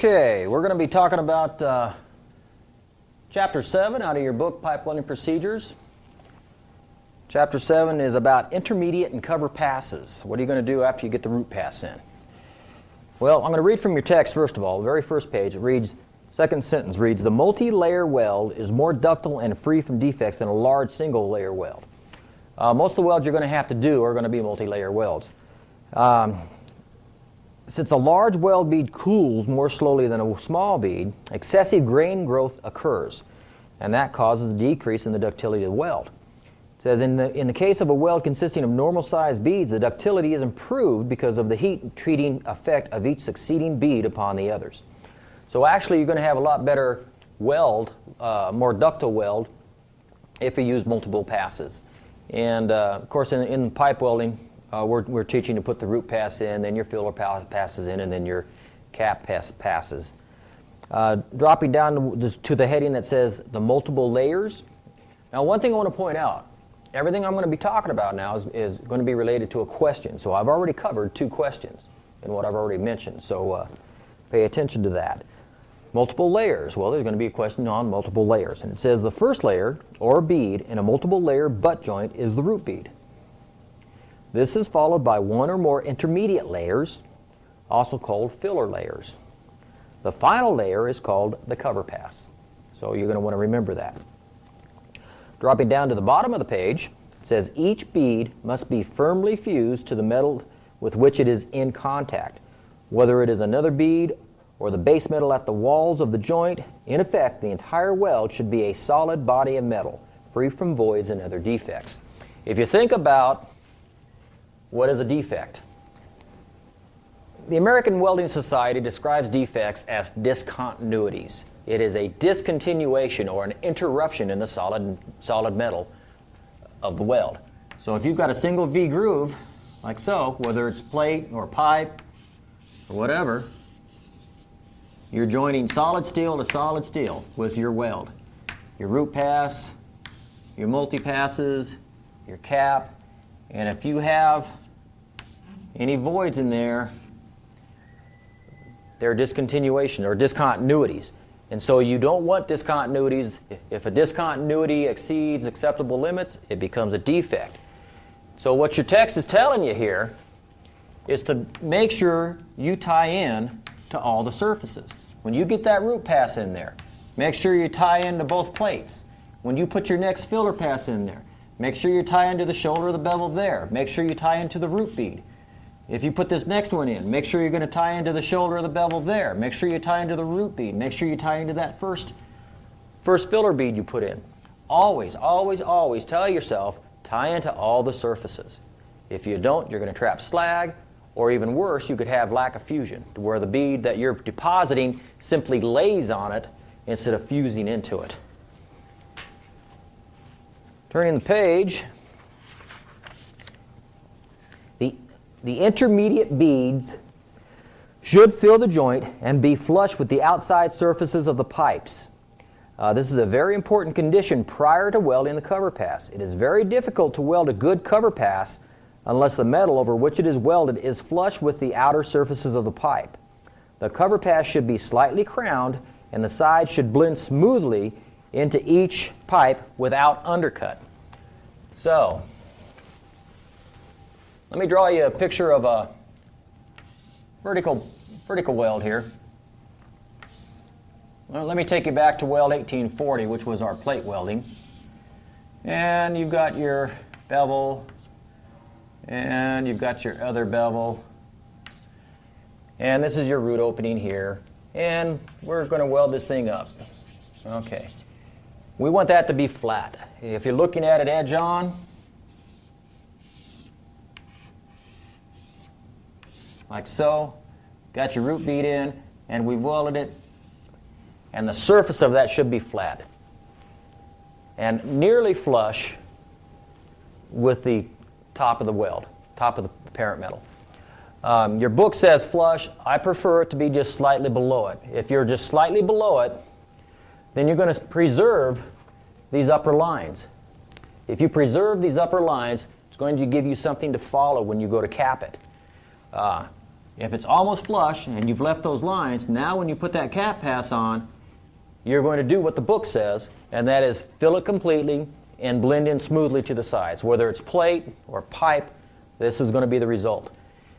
Okay, we're going to be talking about Chapter 7 out of your book, Pipe Welding Procedures. Chapter 7 is about intermediate and cover passes. What are you going to do after you get the root pass in? Well, I'm going to read from your text first of all. The very first page, it reads, second sentence reads, the multi-layer weld is more ductile and free from defects than a large single-layer weld. Most of the welds you're going to have to do are going to be multi-layer welds. Since a large weld bead cools more slowly than a small bead, excessive grain growth occurs, and that causes a decrease in the ductility of the weld. It says, in the case of a weld consisting of normal-sized beads, the ductility is improved because of the heat-treating effect of each succeeding bead upon the others. So actually, you're going to have a lot better weld, more ductile weld, if you use multiple passes. And of course, in pipe welding, we're teaching to put the root pass in, then your filler passes in, and then your cap passes. Dropping down to the heading that says the multiple layers. Now, one thing I want to point out, everything I'm going to be talking about now is going to be related to a question. So I've already covered 2 questions in what I've already mentioned. So pay attention to that. Multiple layers. Well, there's going to be a question on multiple layers. And it says the first layer, or bead, in a multiple layer butt joint is the root bead. This is followed by one or more intermediate layers, also called filler layers. The final layer is called the cover pass. So you're going to want to remember that. Dropping down to the bottom of the page, it says each bead must be firmly fused to the metal with which it is in contact. Whether it is another bead or the base metal at the walls of the joint, in effect, the entire weld should be a solid body of metal, free from voids and other defects. If you think about what is a defect? The American Welding Society describes defects as discontinuities. It is a discontinuation or an interruption in the solid metal of the weld. So if you've got a single V groove, like so, whether it's plate or pipe or whatever, you're joining solid steel to solid steel with your weld. Your root pass, your multi-passes, your cap, and if you have any voids in there, they're discontinuation or discontinuities. And so you don't want discontinuities. If a discontinuity exceeds acceptable limits, it becomes a defect. So what your text is telling you here is to make sure you tie in to all the surfaces. When you get that root pass in there, make sure you tie into both plates. When you put your next filler pass in there, make sure you tie into the shoulder of the bevel there. Make sure you tie into the root bead. If you put this next one in, make sure you're going to tie into the shoulder of the bevel there. Make sure you tie into the root bead. Make sure you tie into that first filler bead you put in. Always, always, always tell yourself, tie into all the surfaces. If you don't, you're going to trap slag, or even worse, you could have lack of fusion, to where the bead that you're depositing simply lays on it instead of fusing into it. Turning the page, the intermediate beads should fill the joint and be flush with the outside surfaces of the pipes. This is a very important condition prior to welding the cover pass. It is very difficult to weld a good cover pass unless the metal over which it is welded is flush with the outer surfaces of the pipe. The cover pass should be slightly crowned, and the sides should blend smoothly into each pipe without undercut. So, let me draw you a picture of a vertical weld here. Well, let me take you back to weld 1840, which was our plate welding. And you've got your bevel, and you've got your other bevel, and this is your root opening here, and we're going to weld this thing up. Okay. We want that to be flat. If you're looking at it edge on, like so, got your root bead in, and we've welded it, and the surface of that should be flat and nearly flush with the top of the weld, top of the parent metal. Your book says flush. I prefer it to be just slightly below it. If you're just slightly below it, then you're going to preserve these upper lines. If you preserve these upper lines, it's going to give you something to follow when you go to cap it. If it's almost flush and you've left those lines, now when you put that cap pass on, you're going to do what the book says, and that is fill it completely and blend in smoothly to the sides. Whether it's plate or pipe, this is going to be the result.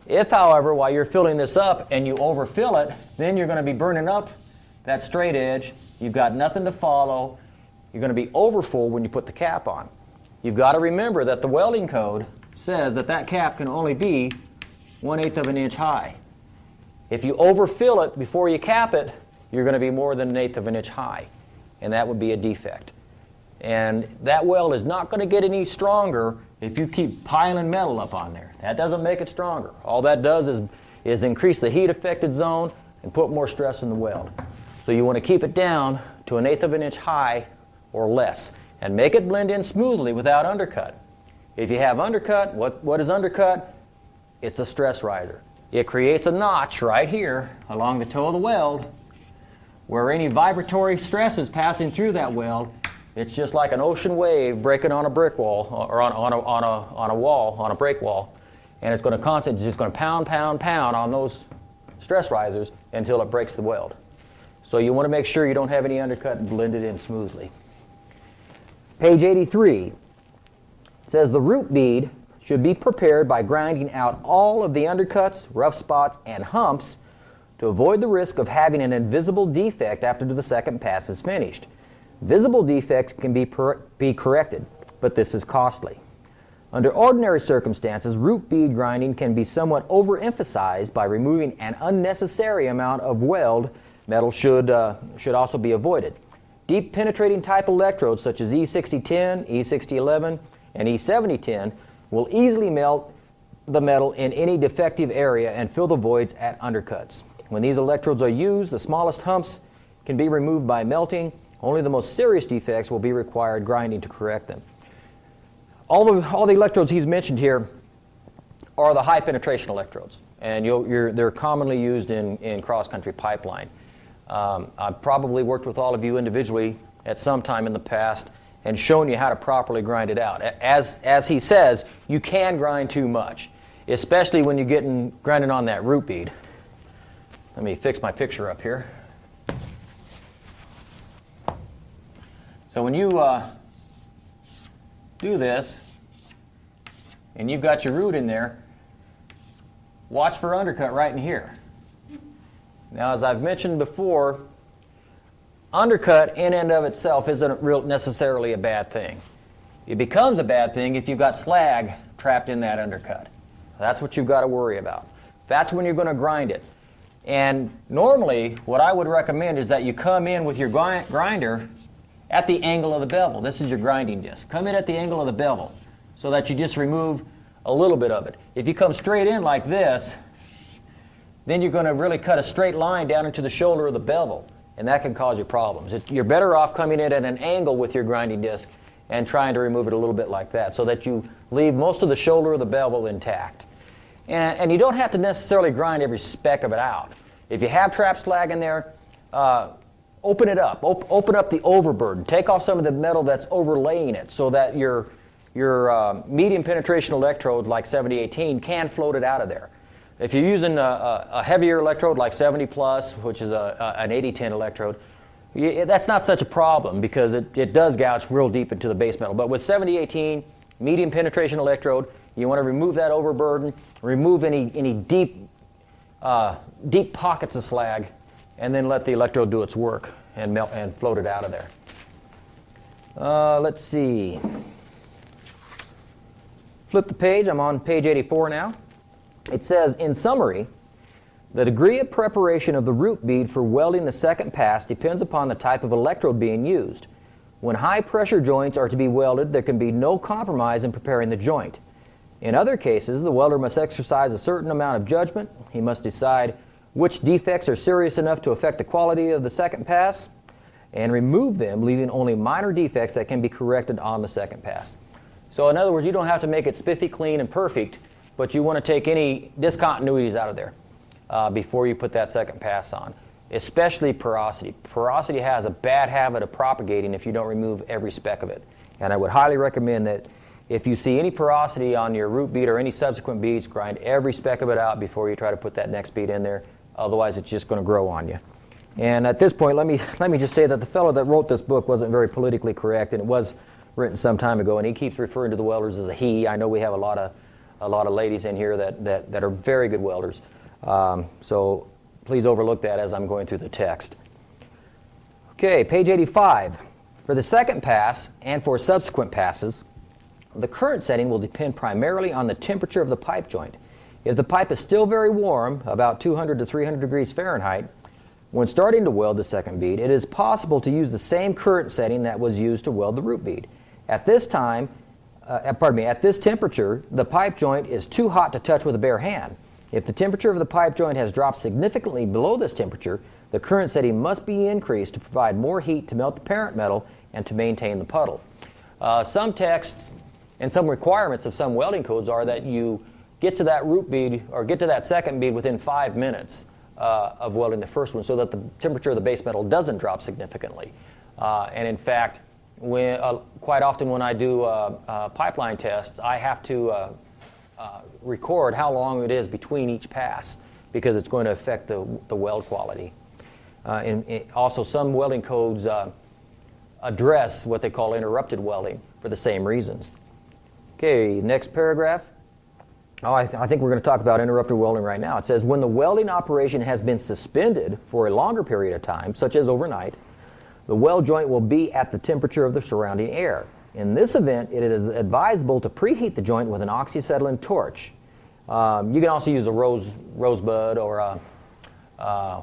If, however, while you're filling this up and you overfill it, then you're going to be burning up that straight edge. You've got nothing to follow. You're going to be overfull when you put the cap on. You've got to remember that the welding code says that that cap can only be 1/8 of an inch high. If you overfill it before you cap it, you're going to be more than 1/8 of an inch high, and that would be a defect. And that weld is not going to get any stronger if you keep piling metal up on there. That doesn't make it stronger. All that does is increase the heat affected zone and put more stress in the weld. So you want to keep it down to 1/8 of an inch high or less, and make it blend in smoothly without undercut. If you have undercut, what is undercut? It's a stress riser. It creates a notch right here along the toe of the weld where any vibratory stress is passing through that weld. It's just like an ocean wave breaking on a brick wall or on a break wall, and it's going to constantly just going to pound on those stress risers until it breaks the weld. So you want to make sure you don't have any undercut and blend it in smoothly. Page 83 says the root bead should be prepared by grinding out all of the undercuts, rough spots, and humps to avoid the risk of having an invisible defect after the second pass is finished. Visible defects can be corrected, but this is costly. Under ordinary circumstances, root bead grinding can be somewhat overemphasized by removing an unnecessary amount of weld. Metal should also be avoided. Deep penetrating type electrodes such as E6010, E6011, and E7010 will easily melt the metal in any defective area and fill the voids at undercuts. When these electrodes are used, the smallest humps can be removed by melting. Only the most serious defects will be required grinding to correct them. All the electrodes he's mentioned here are the high penetration electrodes, and they're commonly used in cross-country pipeline. I've probably worked with all of you individually at some time in the past and shown you how to properly grind it out. As he says, you can grind too much, especially when you're grinding on that root bead. Let me fix my picture up here. So when you do this, and you've got your root in there, watch for undercut right in here. Now, as I've mentioned before, undercut in and of itself isn't necessarily a bad thing. It becomes a bad thing if you've got slag trapped in that undercut. That's what you've got to worry about. That's when you're going to grind it. And normally, what I would recommend is that you come in with your grinder at the angle of the bevel. This is your grinding disc. Come in at the angle of the bevel so that you just remove a little bit of it. If you come straight in like this, then you're going to really cut a straight line down into the shoulder of the bevel, and that can cause you problems. You're better off coming in at an angle with your grinding disc and trying to remove it a little bit like that so that you leave most of the shoulder of the bevel intact. And you don't have to necessarily grind every speck of it out. If you have trap slag in there, open it up. Open up the overburden. Take off some of the metal that's overlaying it so that your medium penetration electrode like 7018 can float it out of there. If you're using a heavier electrode like 70 plus, which is an 8010 electrode, that's not such a problem because it does gouge real deep into the base metal. But with 7018, medium penetration electrode, you want to remove that overburden, remove any deep pockets of slag, and then let the electrode do its work and melt and float it out of there. Let's see. Flip the page. I'm on page 84 now. It says, in summary, the degree of preparation of the root bead for welding the second pass depends upon the type of electrode being used. When high pressure joints are to be welded, there can be no compromise in preparing the joint. In other cases, the welder must exercise a certain amount of judgment. He must decide which defects are serious enough to affect the quality of the second pass and remove them, leaving only minor defects that can be corrected on the second pass. So in other words, you don't have to make it spiffy, clean, and perfect, but you want to take any discontinuities out of there before you put that second pass on, especially porosity. Porosity has a bad habit of propagating if you don't remove every speck of it. And I would highly recommend that If you see any porosity on your root bead or any subsequent beads, grind every speck of it out before you try to put that next bead in there. Otherwise, it's just going to grow on you. And at this point, let me just say that the fellow that wrote this book wasn't very politically correct, and it was written some time ago, and he keeps referring to the welders as a he. I know we have a lot of ladies in here that are very good welders. So please overlook that as I'm going through the text. Okay, page 85. For the second pass and for subsequent passes, the current setting will depend primarily on the temperature of the pipe joint. If the pipe is still very warm, about 200 to 300 degrees Fahrenheit, when starting to weld the second bead, it is possible to use the same current setting that was used to weld the root bead. At this temperature, the pipe joint is too hot to touch with a bare hand. If the temperature of the pipe joint has dropped significantly below this temperature, the current setting must be increased to provide more heat to melt the parent metal and to maintain the puddle. Some texts and some requirements of some welding codes are that you get to that root bead or get to that second bead within 5 minutes of welding the first one, so that the temperature of the base metal doesn't drop significantly. And in fact, quite often when I do pipeline tests, I have to record how long it is between each pass, because it's going to affect the weld quality. Also, some welding codes address what they call interrupted welding for the same reasons. Okay, next paragraph. I think we're going to talk about interrupted welding right now. It says, when the welding operation has been suspended for a longer period of time, such as overnight, the weld joint will be at the temperature of the surrounding air. In this event, it is advisable to preheat the joint with an oxyacetylene torch. You can also use a rosebud or a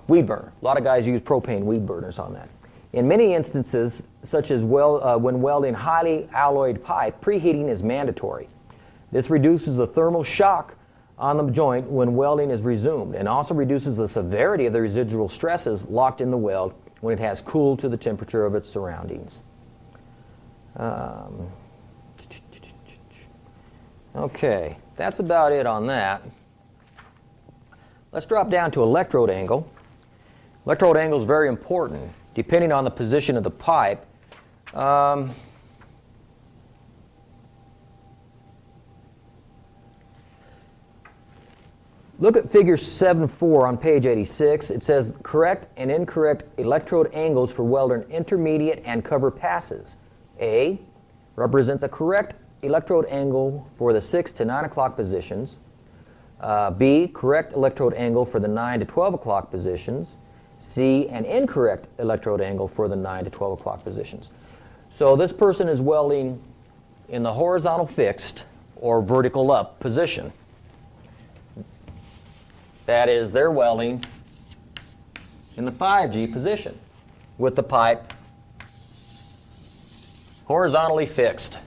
weed burner. A lot of guys use propane weed burners on that. In many instances, such as when welding highly alloyed pipe, preheating is mandatory. This reduces the thermal shock on the joint when welding is resumed, and also reduces the severity of the residual stresses locked in the weld when it has cooled to the temperature of its surroundings. Okay, that's about it on that. Let's drop down to electrode angle. Electrode angle is very important, depending on the position of the pipe. Look at figure 7.4 on page 86. It says correct and incorrect electrode angles for welding intermediate and cover passes. A represents a correct electrode angle for the 6 to 9 o'clock positions. B, correct electrode angle for the 9 to 12 o'clock positions. C, an incorrect electrode angle for the 9 to 12 o'clock positions. So this person is welding in the horizontal fixed or vertical up position. That is, they're welding in the 5G position with the pipe horizontally fixed.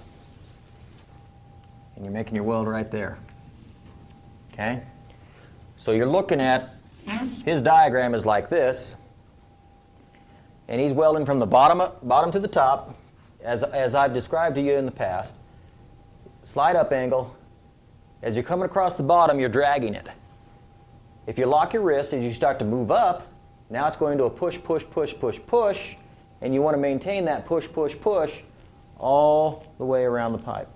And you're making your weld right there. Okay? So you're looking at, his diagram is like this, and he's welding from the bottom to the top, as I've described to you in the past. Slide up angle. As you're coming across the bottom, you're dragging it. If you lock your wrist as you start to move up, now it's going to a push, push, push, push, push, and you want to maintain that push, push, push all the way around the pipe.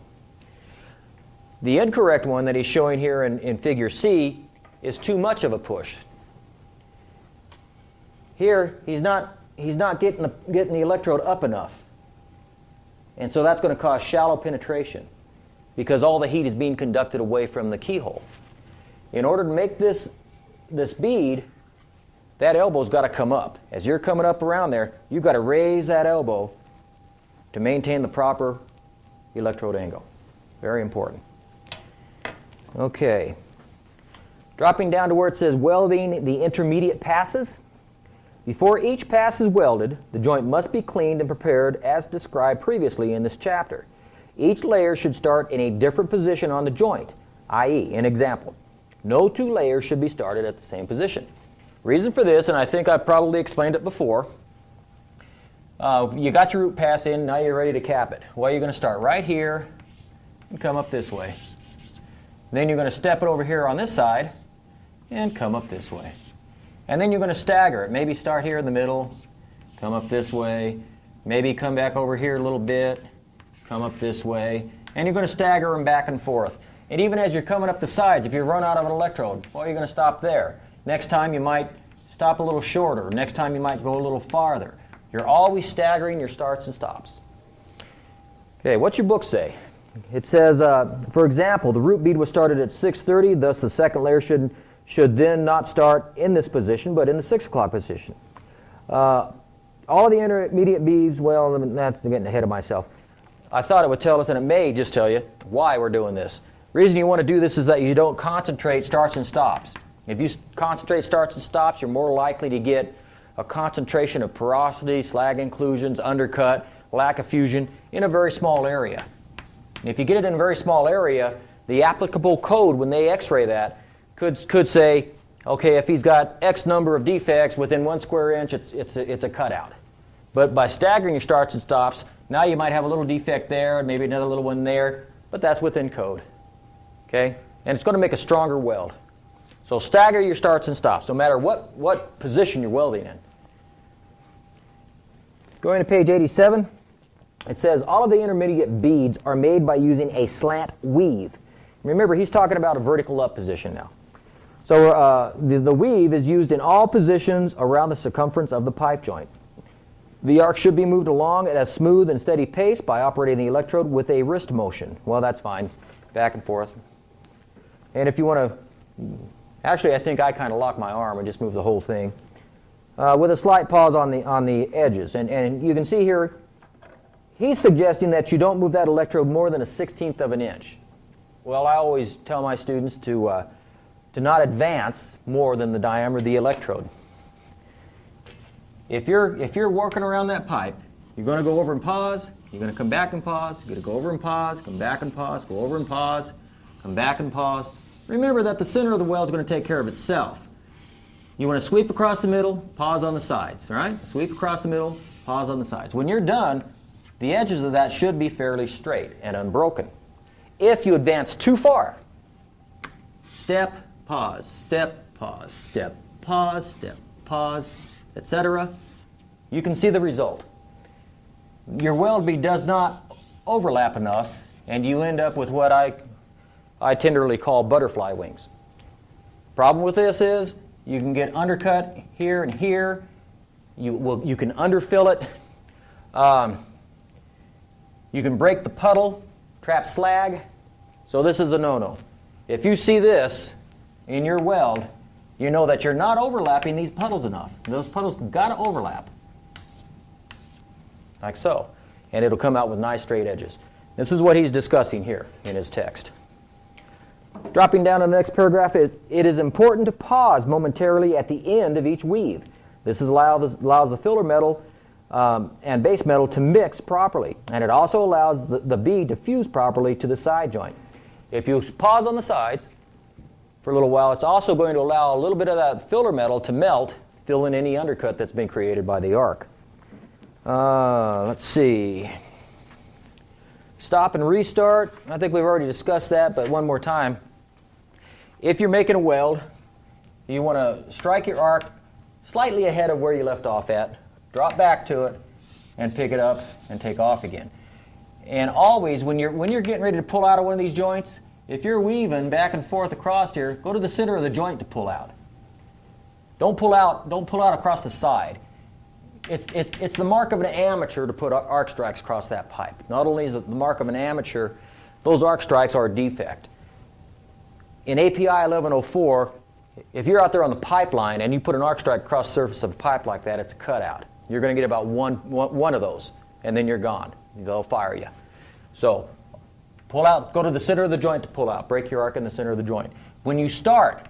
The incorrect one that he's showing here in figure C is too much of a push. Here, he's not getting the electrode up enough. And so that's going to cause shallow penetration because all the heat is being conducted away from the keyhole. In order to make this bead, that elbow's got to come up. As you're coming up around there, you've got to raise that elbow to maintain the proper electrode angle. Very important. Okay. Dropping down to where it says welding the intermediate passes. Before each pass is welded, the joint must be cleaned and prepared as described previously in this chapter. Each layer should start in a different position on the joint, i.e., an example. No two layers should be started at the same position. Reason for this, and I think I've probably explained it before, you got your root pass in, now you're ready to cap it. Well, you're going to start right here and come up this way. Then you're going to step it over here on this side and come up this way. And then you're going to stagger it. Maybe start here in the middle, come up this way, maybe come back over here a little bit, come up this way, and you're going to stagger them back and forth. And even as you're coming up the sides, if you run out of an electrode, well, you're going to stop there. Next time you might stop a little shorter. Next time you might go a little farther. You're always staggering your starts and stops. Okay, what's your book say? It says, for example, the root bead was started at 6:30, thus the second layer should then not start in this position, but in the 6 o'clock position. All of the intermediate beads, well, that's getting ahead of myself. I thought it would tell us, and it may just tell you, why we're doing this. The reason you want to do this is that you don't concentrate starts and stops. If you concentrate starts and stops, you're more likely to get a concentration of porosity, slag inclusions, undercut, lack of fusion in a very small area. And if you get it in a very small area, the applicable code, when they x-ray that, could say, okay, if he's got X number of defects within 1 square inch, it's a cutout. But by staggering your starts and stops, now you might have a little defect there, maybe another little one there, but that's within code. Okay? And it's going to make a stronger weld. So stagger your starts and stops, no matter what position you're welding in. Going to page 87, it says all of the intermediate beads are made by using a slant weave. Remember, he's talking about a vertical up position now. So the weave is used in all positions around the circumference of the pipe joint. The arc should be moved along at a smooth and steady pace by operating the electrode with a wrist motion. Well, that's fine. Back and forth. And if you want to, actually I think I kind of lock my arm and just move the whole thing. With a slight pause on the edges. And you can see here, he's suggesting that you don't move that electrode more than a 1/16 of an inch. Well, I always tell my students to not advance more than the diameter of the electrode. If you're working around that pipe, you're going to go over and pause, you're going to come back and pause, you're going to go over and pause, come back and pause, go over and pause, come back and pause. Remember that the center of the weld is going to take care of itself. You want to sweep across the middle, pause on the sides, all right? Sweep across the middle, pause on the sides. When you're done, the edges of that should be fairly straight and unbroken. If you advance too far, step, pause, step, pause, step, pause, etc., you can see the result. Your weld bead does not overlap enough, and you end up with what I tenderly call butterfly wings. Problem with this is you can get undercut here and here. You can underfill it. You can break the puddle, trap slag. So this is a no-no. If you see this in your weld, you know that you're not overlapping these puddles enough. Those puddles got to overlap, like so, and it'll come out with nice straight edges. This is what he's discussing here in his text. Dropping down to the next paragraph, it is important to pause momentarily at the end of each weave. This allows the filler metal and base metal to mix properly, and it also allows the bead to fuse properly to the side joint. If you pause on the sides for a little while, it's also going to allow a little bit of that filler metal to melt, fill in any undercut that's been created by the arc. Let's see. Stop and restart. I think we've already discussed that, but one more time. If you're making a weld, you want to strike your arc slightly ahead of where you left off at, drop back to it, and pick it up and take off again. And always, when you're getting ready to pull out of one of these joints, if you're weaving back and forth across here, go to the center of the joint to pull out. Don't pull out across the side. It's the mark of an amateur to put arc strikes across that pipe. Not only is it the mark of an amateur, those arc strikes are a defect. In API 1104, if you're out there on the pipeline and you put an arc strike across the surface of a pipe like that, it's a cutout. You're going to get about one of those, and then you're gone. They'll fire you. So pull out, go to the center of the joint to pull out. Break your arc in the center of the joint. When you start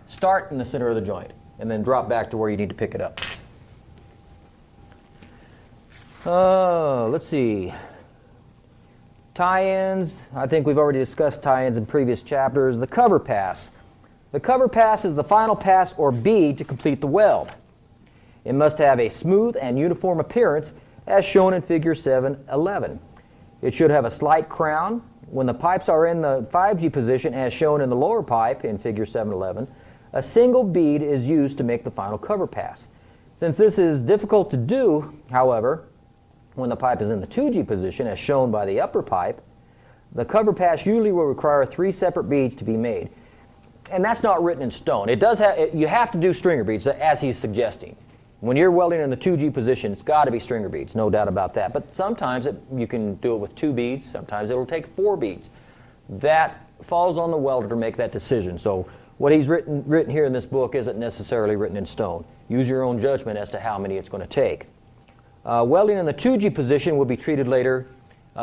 in the center of the joint, and then drop back to where you need to pick it up. Let's see. Tie-ins. I think we've already discussed tie-ins in previous chapters. The cover pass. The cover pass is the final pass or bead to complete the weld. It must have a smooth and uniform appearance as shown in Figure 711. It should have a slight crown. When the pipes are in the 5G position as shown in the lower pipe in Figure 711, a single bead is used to make the final cover pass. Since this is difficult to do, however, when the pipe is in the 2G position as shown by the upper pipe, The cover pass usually will require 3 separate beads to be made. And that's not written in stone. It does have, you have to do stringer beads, as he's suggesting. When you're welding in the 2G position, it's got to be stringer beads, no doubt about that. But sometimes you can do it with 2 beads. Sometimes it'll take 4 beads. That falls on the welder to make that decision. So what he's written here in this book isn't necessarily written in stone. Use your own judgment as to how many it's going to take. Welding in the 2G position will be treated later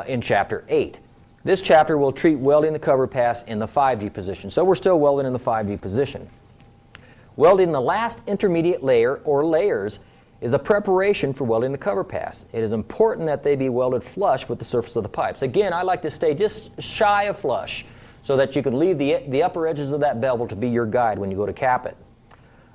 in Chapter 8. This chapter will treat welding the cover pass in the 5G position. So we're still welding in the 5G position. Welding the last intermediate layer or layers is a preparation for welding the cover pass. It is important that they be welded flush with the surface of the pipes. Again, I like to stay just shy of flush so that you can leave the upper edges of that bevel to be your guide when you go to cap it.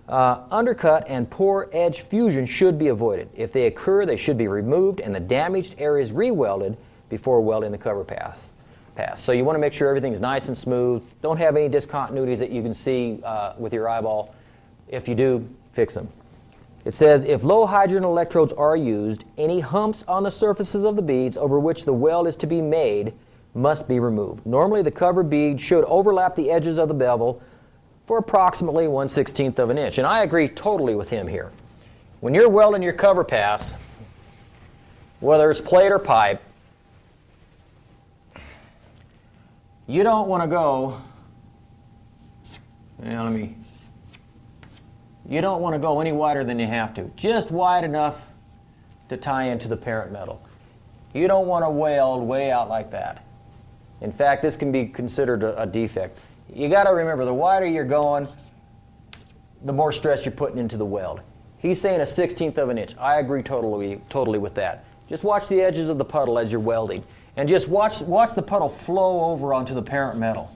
Undercut and poor edge fusion should be avoided. If they occur, they should be removed and the damaged areas re-welded before welding the cover pass. So you want to make sure everything's nice and smooth. Don't have any discontinuities that you can see with your eyeball. If you do, fix them. It says, if low hydrogen electrodes are used, any humps on the surfaces of the beads over which the weld is to be made must be removed. Normally the cover bead should overlap the edges of the bevel for approximately 1/16 of an inch. And I agree totally with him here. When you're welding your cover pass, whether it's plate or pipe, you don't want to go, you don't want to go any wider than you have to. Just wide enough to tie into the parent metal. You don't want to weld way out like that. In fact, this can be considered a defect. You got to remember, the wider you're going, the more stress you're putting into the weld. He's saying 1/16 of an inch. I agree totally with that. Just watch the edges of the puddle as you're welding. And just watch the puddle flow over onto the parent metal.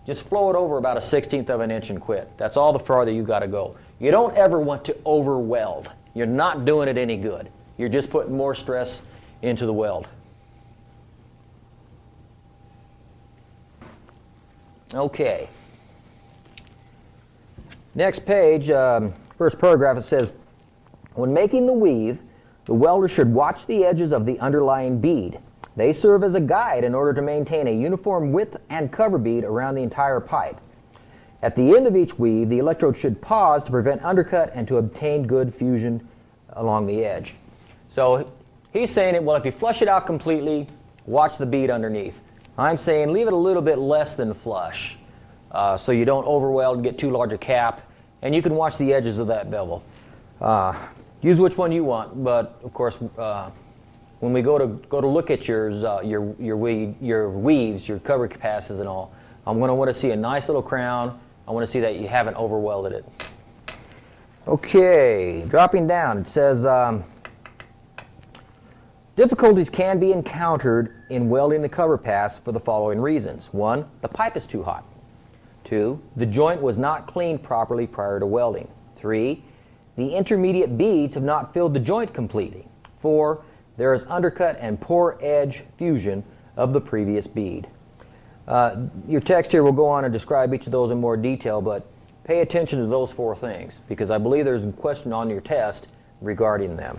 Just flow it over about 1/16 of an inch and quit. That's all the farther you got to go. You don't ever want to over weld. You're not doing it any good. You're just putting more stress into the weld. Okay. Next page, first paragraph, it says, when making the weave, the welder should watch the edges of the underlying bead. They serve as a guide in order to maintain a uniform width and cover bead around the entire pipe. At the end of each weave, the electrode should pause to prevent undercut and to obtain good fusion along the edge. So he's saying, well, if you flush it out completely, watch the bead underneath. I'm saying leave it a little bit less than flush so you don't overweld and get too large a cap, and you can watch the edges of that bevel. Use which one you want, but of course when we go to look at yours, your weaves, your cover passes and all, I'm going to want to see a nice little crown. I want to see that you haven't overwelded it. Okay, dropping down, it says difficulties can be encountered in welding the cover pass for the following reasons. 1, the pipe is too hot. 2, the joint was not cleaned properly prior to welding. 3, the intermediate beads have not filled the joint completely. 4, there is undercut and poor edge fusion of the previous bead. Your text here will go on and describe each of those in more detail, but pay attention to those 4 things because I believe there's a question on your test regarding them.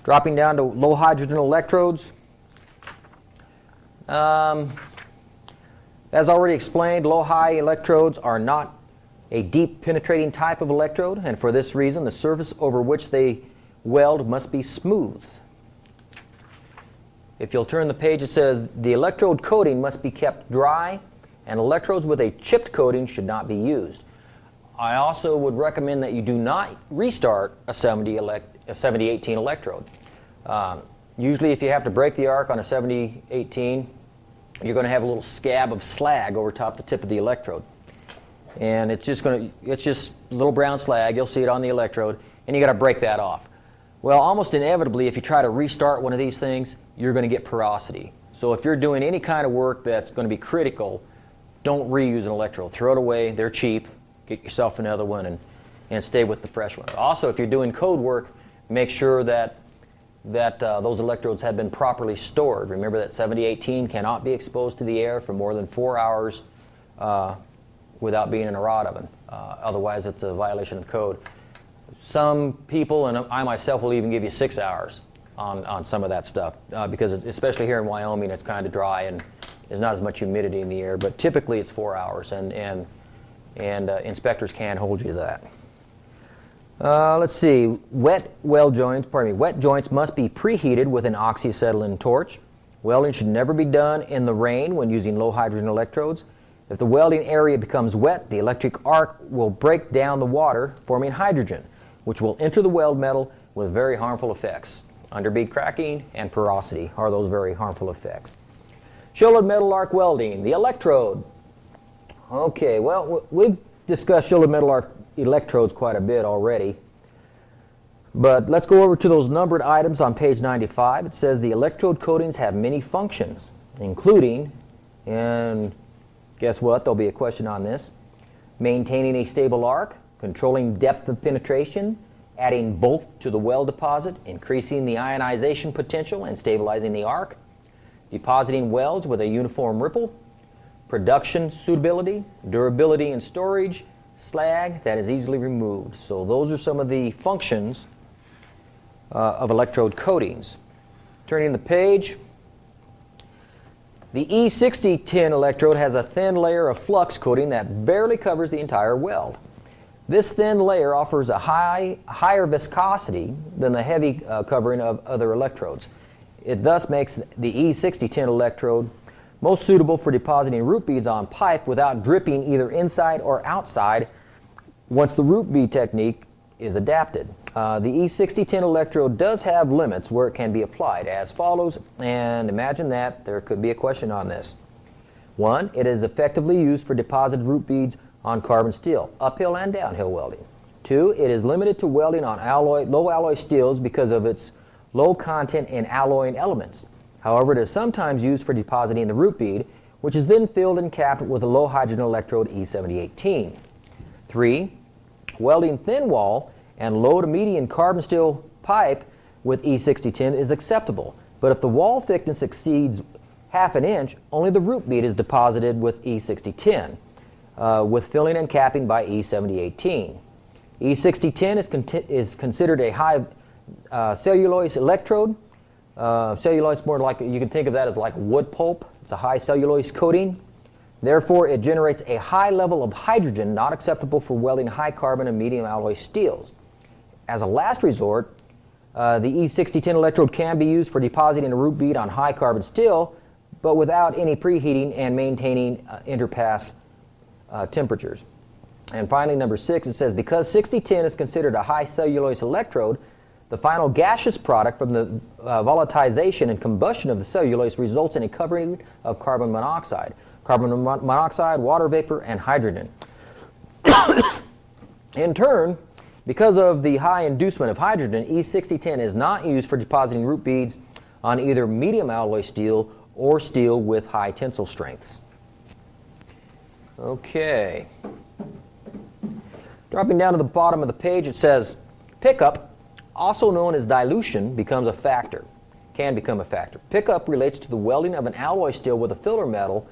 Dropping down to low hydrogen electrodes. As already explained, low-high electrodes are not a deep penetrating type of electrode, and for this reason the surface over which they weld must be smooth. If you'll turn the page, it says the electrode coating must be kept dry and electrodes with a chipped coating should not be used. I also would recommend that you do not restart a 7018 electrode. Usually if you have to break the arc on a 7018, you're going to have a little scab of slag over top the tip of the electrode. And it's just little brown slag, you'll see it on the electrode, and you got to break that off. Well, almost inevitably, if you try to restart one of these things, you're going to get porosity. So if you're doing any kind of work that's going to be critical, don't reuse an electrode. Throw it away. They're cheap. Get yourself another one and stay with the fresh one. Also, if you're doing code work, make sure that those electrodes have been properly stored. Remember that 7018 cannot be exposed to the air for more than 4 hours without being in a rod oven. Otherwise, it's a violation of code. Some people, and I myself, will even give you 6 hours on some of that stuff because especially here in Wyoming, it's kind of dry and there's not as much humidity in the air, but typically it's 4 hours, and inspectors can hold you to that. Let's see, wet joints must be preheated with an oxyacetylene torch. Welding should never be done in the rain when using low hydrogen electrodes. If the welding area becomes wet, the electric arc will break down the water, forming hydrogen, which will enter the weld metal with very harmful effects. Underbead cracking and porosity are those very harmful effects. Shielded metal arc welding, the electrode. Okay, well, we've discussed shielded metal arc electrodes quite a bit already. But let's go over to those numbered items on page 95. It says the electrode coatings have many functions, including, and guess what, there'll be a question on this, maintaining a stable arc, controlling depth of penetration, adding bulk to the weld deposit, increasing the ionization potential and stabilizing the arc, depositing welds with a uniform ripple, production suitability, durability and storage, slag that is easily removed. So those are some of the functions of electrode coatings. Turning the page, the E60 tin electrode has a thin layer of flux coating that barely covers the entire weld. This thin layer offers a higher viscosity than the heavy covering of other electrodes. It thus makes the E60 tin electrode most suitable for depositing root beads on pipe without dripping either inside or outside once the root bead technique is adapted. The E60 tin electrode does have limits where it can be applied as follows, and imagine that there could be a question on this. 1, it is effectively used for deposited root beads on carbon steel, uphill and downhill welding. 2, it is limited to welding on low alloy steels because of its low content in alloying elements. However, it is sometimes used for depositing the root bead, which is then filled and capped with a low hydrogen electrode E7018. 3, welding thin wall and low to medium carbon steel pipe with E60 tin is acceptable, but if the wall thickness exceeds half an inch, only the root bead is deposited with E60 tin, with filling and capping by E7018. E60 tin is considered a high cellulose electrode. Cellulose, more like, you can think of that as like wood pulp. It's a high cellulose coating. Therefore, it generates a high level of hydrogen not acceptable for welding high carbon and medium alloy steels. As a last resort, the E60 tin electrode can be used for depositing a root bead on high carbon steel, but without any preheating and maintaining interpass temperatures. And finally, number 6, it says, because 60 tin is considered a high cellulose electrode, the final gaseous product from the volatilization and combustion of the cellulose results in a covering of carbon monoxide, water vapor, and hydrogen. In turn, because of the high inducement of hydrogen, E60 tin is not used for depositing root beads on either medium alloy steel or steel with high tensile strengths. Okay. Dropping down to the bottom of the page, it says, pickup, also known as dilution, can become a factor. Pickup relates to the welding of an alloy steel with a filler metal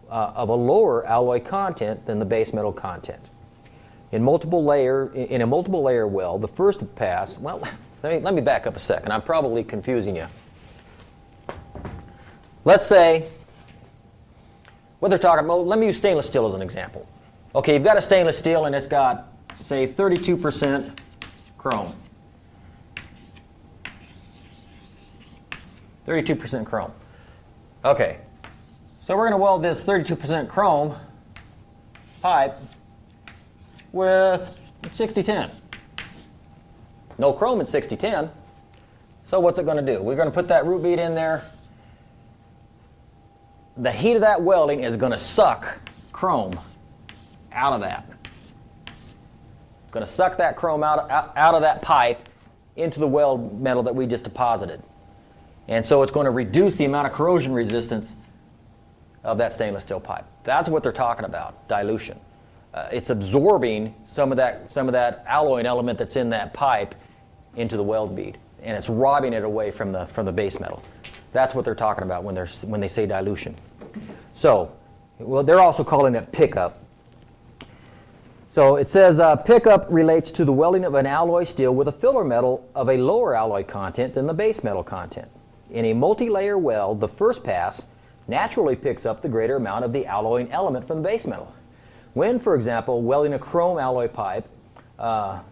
of a lower alloy content than the base metal content. In a multiple layer weld, the first pass, well, let me back up a second. I'm probably confusing you. Let's say, what they're talking about, let me use stainless steel as an example. Okay, you've got a stainless steel and it's got, say, 32% chrome. 32% chrome. Okay, so we're going to weld this 32% chrome pipe with 6010. No chrome in 6010. So what's it going to do? We're going to put that root bead in there. The heat of that welding is going to suck chrome out of that. It's going to suck that chrome out of that pipe into the weld metal that we just deposited. And so it's going to reduce the amount of corrosion resistance of that stainless steel pipe. That's what they're talking about, dilution. It's absorbing some of that alloying element that's in that pipe into the weld bead, and it's robbing it away from the base metal. That's what they're talking about when they say dilution. So, well, they're also calling it pickup. So it says pickup relates to the welding of an alloy steel with a filler metal of a lower alloy content than the base metal content. In a multi-layer weld, the first pass naturally picks up the greater amount of the alloying element from the base metal. When, for example, welding a chrome alloy pipe, the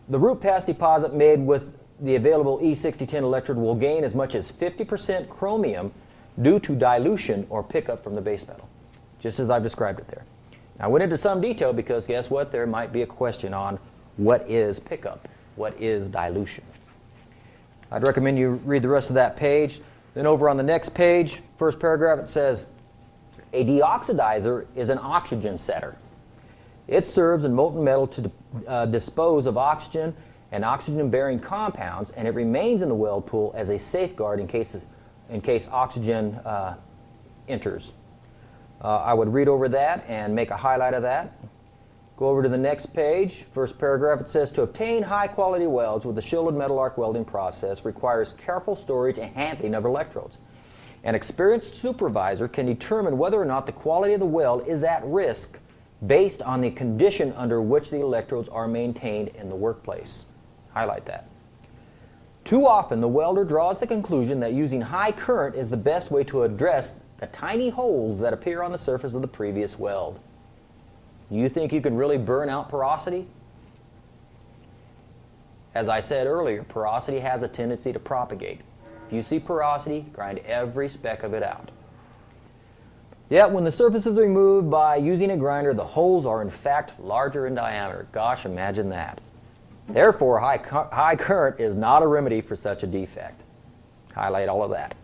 root pass deposit made with the available E6010 electrode will gain as much as 50% chromium due to dilution or pickup from the base metal, just as I've described it there. I went into some detail because guess what? There might be a question on what is pickup, what is dilution. I'd recommend you read the rest of that page. Then over on the next page, first paragraph, it says, a deoxidizer is an oxygen setter. It serves in molten metal to dispose of oxygen and oxygen-bearing compounds, and it remains in the weld pool as a safeguard in case oxygen enters. I would read over that and make a highlight of that. Go over to the next page. First paragraph, it says, to obtain high-quality welds with the shielded metal arc welding process requires careful storage and handling of electrodes. An experienced supervisor can determine whether or not the quality of the weld is at risk based on the condition under which the electrodes are maintained in the workplace. Highlight that. Too often, the welder draws the conclusion that using high current is the best way to address the tiny holes that appear on the surface of the previous weld. You think you can really burn out porosity? As I said earlier, porosity has a tendency to propagate. If you see porosity, grind every speck of it out. Yet, when the surface is removed by using a grinder, the holes are in fact larger in diameter. Gosh, imagine that. Therefore, high current is not a remedy for such a defect. Highlight all of that.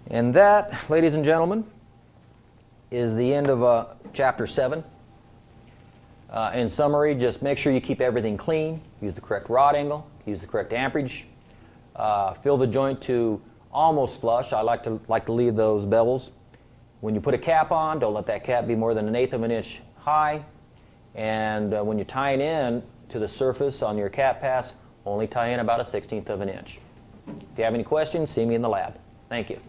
And that, ladies and gentlemen, is the end of Chapter 7. In summary, just make sure you keep everything clean, use the correct rod angle, use the correct amperage, fill the joint to almost flush. I like to leave those bevels. When you put a cap on, don't let that cap be more than 1/8 of an inch high. And when you're tying in to the surface on your cap pass, only tie in about 1/16 of an inch. If you have any questions, see me in the lab. Thank you.